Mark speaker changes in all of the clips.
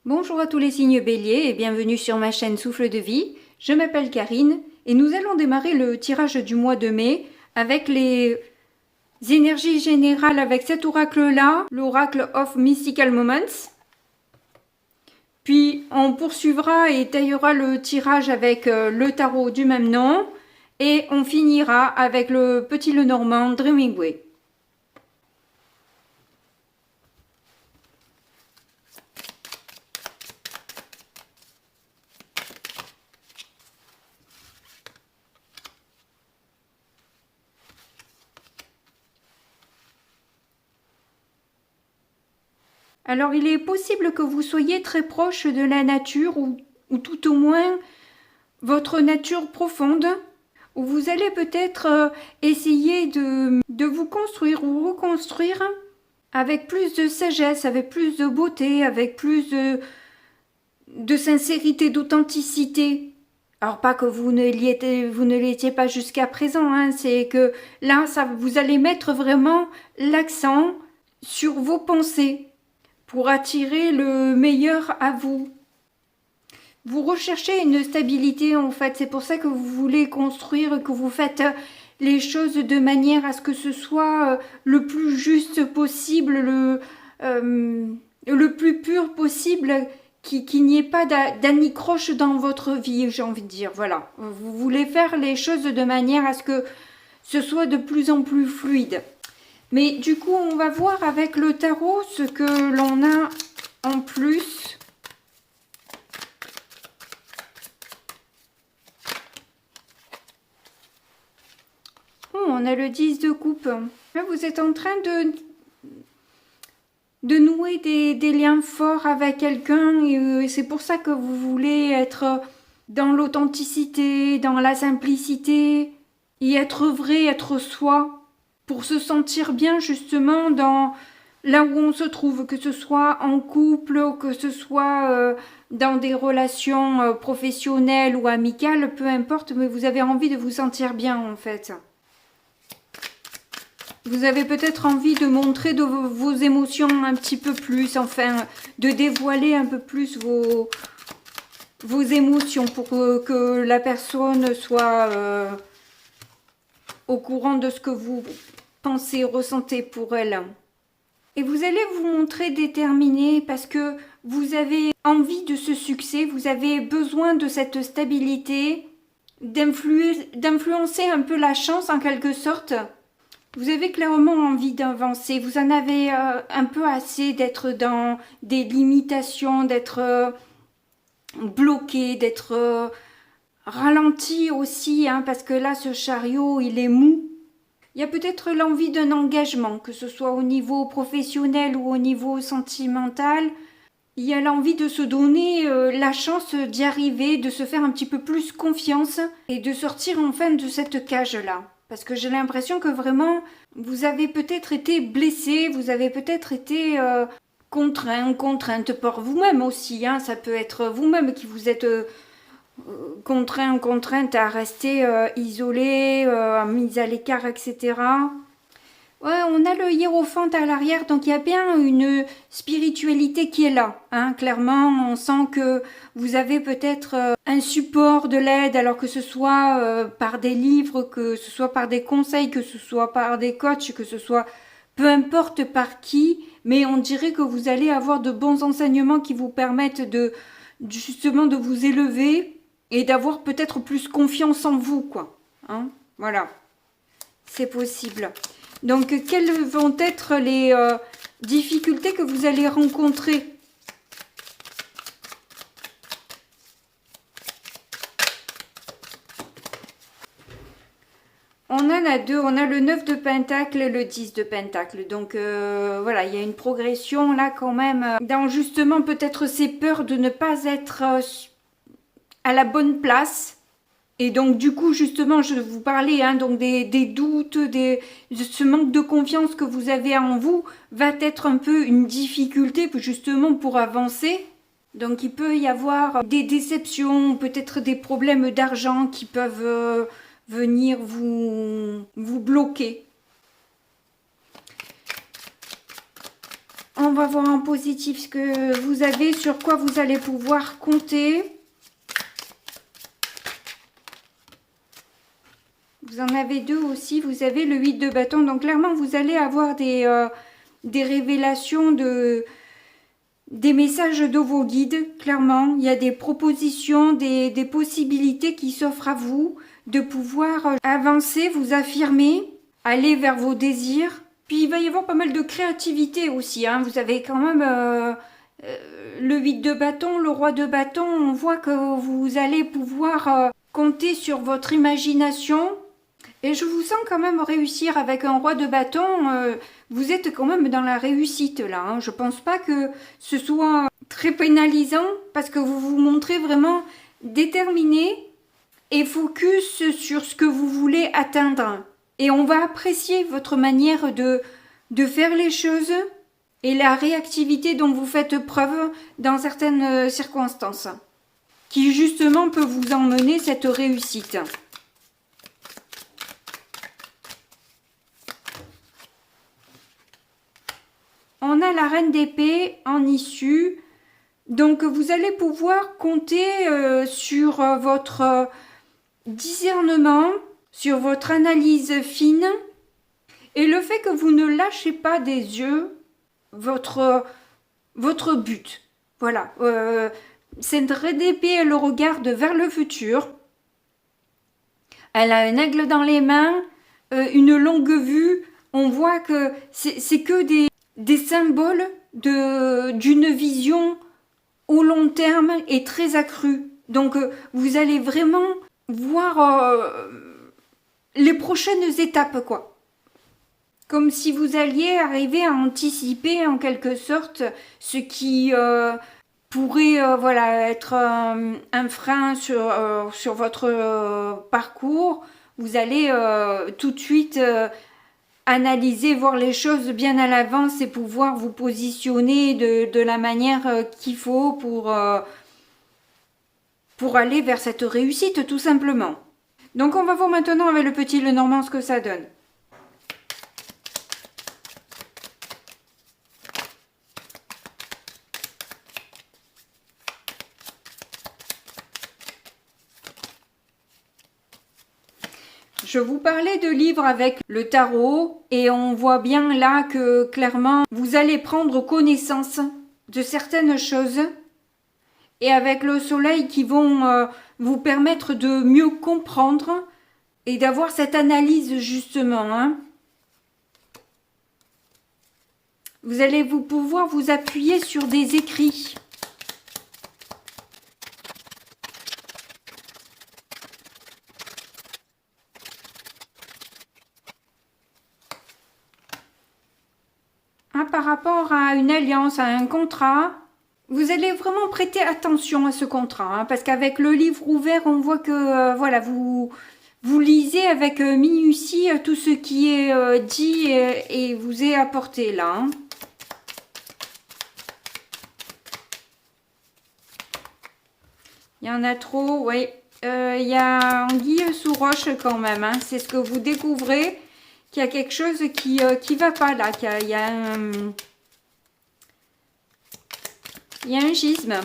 Speaker 1: Bonjour à tous les signes béliers et bienvenue sur ma chaîne Souffle de vie. Je m'appelle Karine et nous allons démarrer le tirage du mois de mai avec les énergies générales avec cet oracle-là, l'oracle of Mystical Moments. Puis on poursuivra et taillera le tirage avec le tarot du même nom et on finira avec le petit Lenormand Dreaming Way. Alors il est possible que vous soyez très proche de la nature ou tout au moins votre nature profonde, où vous allez peut-être essayer de vous construire ou reconstruire avec plus de sagesse, avec plus de beauté, avec plus de sincérité, d'authenticité. Alors pas que vous ne l'étiez pas jusqu'à présent, hein, c'est que là, vous allez mettre vraiment l'accent sur vos pensées pour attirer le meilleur à vous. Vous recherchez une stabilité en fait, c'est pour ça que vous voulez construire, que vous faites les choses de manière à ce que ce soit le plus juste possible, le plus pur possible, qu'il n'y ait pas d'anicroche dans votre vie, j'ai envie de dire. Voilà, vous voulez faire les choses de manière à ce que ce soit de plus en plus fluide. Mais du coup, on va voir avec le tarot ce que l'on a en plus. Oh, on a le 10 de coupe. Là, vous êtes en train de nouer des liens forts avec quelqu'un et c'est pour ça que vous voulez être dans l'authenticité, dans la simplicité et être vrai, être soi pour se sentir bien justement dans là où on se trouve, que ce soit en couple, que ce soit dans des relations professionnelles ou amicales, peu importe, mais vous avez envie de vous sentir bien en fait. Vous avez peut-être envie de montrer vos émotions un petit peu plus, enfin, de dévoiler un peu plus vos émotions pour que la personne soit au courant de ce que vous pensez, ressentez pour elle. Et vous allez vous montrer déterminé parce que vous avez envie de ce succès, vous avez besoin de cette stabilité, d'influencer un peu la chance en quelque sorte. Vous avez clairement envie d'avancer, vous en avez un peu assez d'être dans des limitations, d'être bloqué, d'être ralenti aussi, hein, parce que là, ce chariot, il est mou. Il y a peut-être l'envie d'un engagement, que ce soit au niveau professionnel ou au niveau sentimental. Il y a l'envie de se donner la chance d'y arriver, de se faire un petit peu plus confiance et de sortir enfin de cette cage-là. Parce que j'ai l'impression que vraiment, vous avez peut-être été blessé, vous avez peut-être été contrainte par vous-même aussi. Hein. Ça peut être vous-même qui vous êtes contrainte à rester isolé, mise à l'écart, etc. Ouais, on a le hiérophant à l'arrière, donc il y a bien une spiritualité qui est là. Hein. Clairement, on sent que vous avez peut-être un support de l'aide, alors que ce soit par des livres, que ce soit par des conseils, que ce soit par des coachs, que ce soit peu importe par qui, mais on dirait que vous allez avoir de bons enseignements qui vous permettent justement de vous élever et d'avoir peut-être plus confiance en vous, quoi. Hein. Voilà, c'est possible. Donc, quelles vont être les difficultés que vous allez rencontrer? On en a deux, on a le 9 de Pentacle et le 10 de Pentacle. Donc voilà, il y a une progression là quand même dans justement peut-être ces peurs de ne pas être à la bonne place. Et donc du coup justement je vous parlais hein, donc des doutes, ce manque de confiance que vous avez en vous va être un peu une difficulté justement pour avancer. Donc il peut y avoir des déceptions, peut-être des problèmes d'argent qui peuvent venir vous bloquer. On va voir en positif ce que vous avez, sur quoi vous allez pouvoir compter. Vous en avez deux aussi, vous avez le 8 de bâton. Donc clairement, vous allez avoir des révélations, des messages de vos guides. Clairement, il y a des propositions, des possibilités qui s'offrent à vous de pouvoir avancer, vous affirmer, aller vers vos désirs. Puis il va y avoir pas mal de créativité aussi. Hein. Vous avez quand même le 8 de bâton, le roi de bâton. On voit que vous allez pouvoir compter sur votre imagination. Et je vous sens quand même réussir avec un roi de bâton. Vous êtes quand même dans la réussite là. Hein. Je pense pas que ce soit très pénalisant parce que vous vous montrez vraiment déterminé et focus sur ce que vous voulez atteindre. Et on va apprécier votre manière de faire les choses et la réactivité dont vous faites preuve dans certaines circonstances qui justement peut vous emmener cette réussite. On a la reine d'épée en issue. Donc vous allez pouvoir compter sur votre discernement, sur votre analyse fine et le fait que vous ne lâchez pas des yeux votre but. Voilà. Cette reine d'épée, elle le regarde vers le futur. Elle a un aigle dans les mains, une longue vue. On voit que c'est que des symboles d'une vision au long terme et très accrue. Donc vous allez vraiment voir les prochaines étapes, quoi. Comme si vous alliez arriver à anticiper en quelque sorte ce qui pourrait voilà, être un frein sur votre parcours. Vous allez tout de suite analyser, voir les choses bien à l'avance et pouvoir vous positionner de la manière qu'il faut pour aller vers cette réussite tout simplement. Donc on va voir maintenant avec le petit Lenormand ce que ça donne. Je vous parlais de livres avec le tarot et on voit bien là que clairement vous allez prendre connaissance de certaines choses et avec le soleil qui vont vous permettre de mieux comprendre et d'avoir cette analyse justement. Hein. Vous allez pouvoir vous appuyer sur des écrits. Par rapport à une alliance, à un contrat, vous allez vraiment prêter attention à ce contrat, hein, parce qu'avec le livre ouvert, on voit que voilà, vous lisez avec minutie tout ce qui est dit et vous est apporté là. Hein. Il y en a trop, oui. Il y a anguille sous roche quand même, hein, c'est ce que vous découvrez. Qu'il y a quelque chose qui va pas là, il y a un schisme.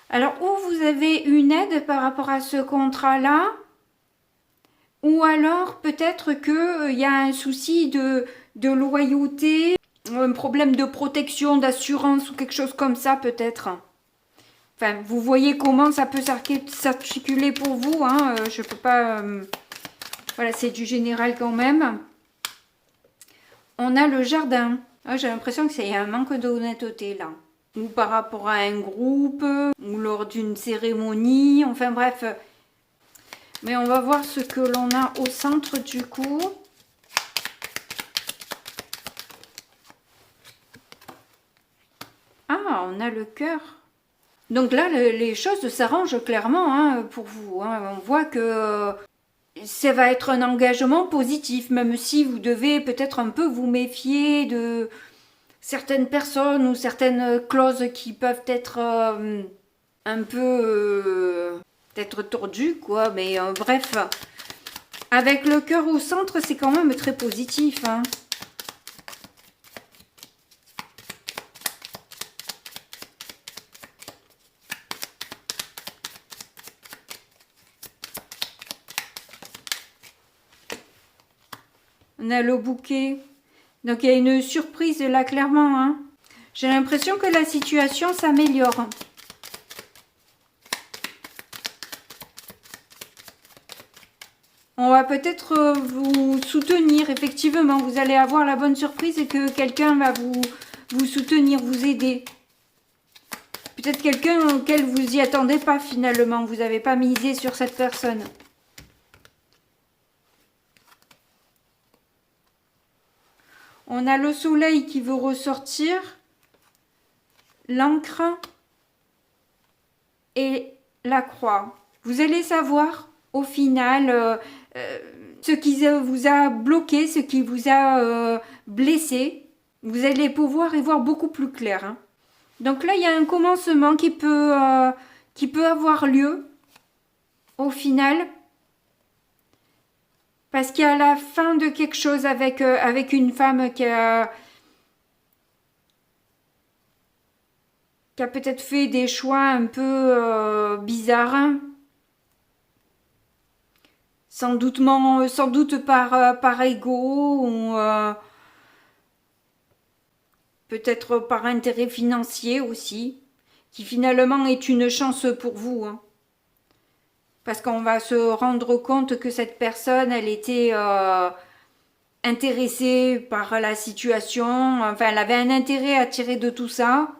Speaker 1: Alors, ou vous avez une aide par rapport à ce contrat-là, ou alors peut-être qu'il y a un souci de loyauté, un problème de protection, d'assurance ou quelque chose comme ça peut-être. Enfin, vous voyez comment ça peut s'articuler pour vous. Hein. Je peux pas... Voilà, c'est du général quand même. On a le jardin. Ah, j'ai l'impression que c'est un manque d'honnêteté là. Ou par rapport à un groupe, ou lors d'une cérémonie. Enfin bref. Mais on va voir ce que l'on a au centre du coup. Ah, on a le cœur. Donc là, les choses s'arrangent clairement hein, pour vous. Hein. On voit que ça va être un engagement positif, même si vous devez peut-être un peu vous méfier de certaines personnes ou certaines clauses qui peuvent être un peu peut-être tordues, quoi. Mais bref, Avec le cœur au centre, c'est quand même très positif, hein. On a le bouquet. Donc, il y a une surprise là, clairement, hein. J'ai l'impression que la situation s'améliore. On va peut-être vous soutenir, effectivement. Vous allez avoir la bonne surprise et que quelqu'un va vous soutenir, vous aider. Peut-être quelqu'un auquel vous y attendez pas finalement. Vous n'avez pas misé sur cette personne. On a le soleil qui veut ressortir. L'encre et la croix. Vous allez savoir au final ce qui vous a bloqué, ce qui vous a blessé. Vous allez pouvoir y voir beaucoup plus clair, hein. Donc là, il y a un commencement qui peut avoir lieu au final. Parce qu'il y a la fin de quelque chose avec une femme qui a peut-être fait des choix un peu bizarres. Hein. Sans doute par ego ou peut-être par intérêt financier aussi, qui finalement est une chance pour vous. Hein. Parce qu'on va se rendre compte que cette personne, elle était intéressée par la situation, enfin elle avait un intérêt à tirer de tout ça.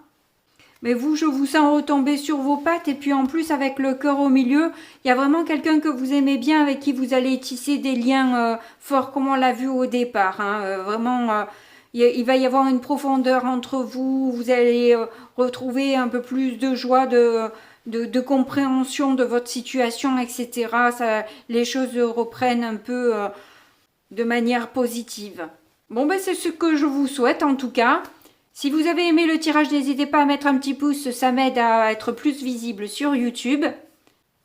Speaker 1: Mais vous, je vous sens retomber sur vos pattes et puis en plus avec le cœur au milieu, il y a vraiment quelqu'un que vous aimez bien avec qui vous allez tisser des liens forts comme on l'a vu au départ. Hein. Vraiment, il va y avoir une profondeur entre vous, vous allez retrouver un peu plus de joie, de compréhension de votre situation, etc. Les choses reprennent un peu de manière positive. Bon, ben c'est ce que je vous souhaite en tout cas. Si vous avez aimé le tirage, n'hésitez pas à mettre un petit pouce, ça m'aide à être plus visible sur YouTube.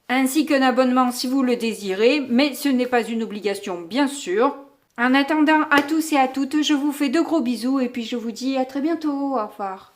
Speaker 1: Ainsi qu'un abonnement si vous le désirez, mais ce n'est pas une obligation bien sûr. En attendant, à tous et à toutes, je vous fais de gros bisous et puis je vous dis à très bientôt. Au revoir.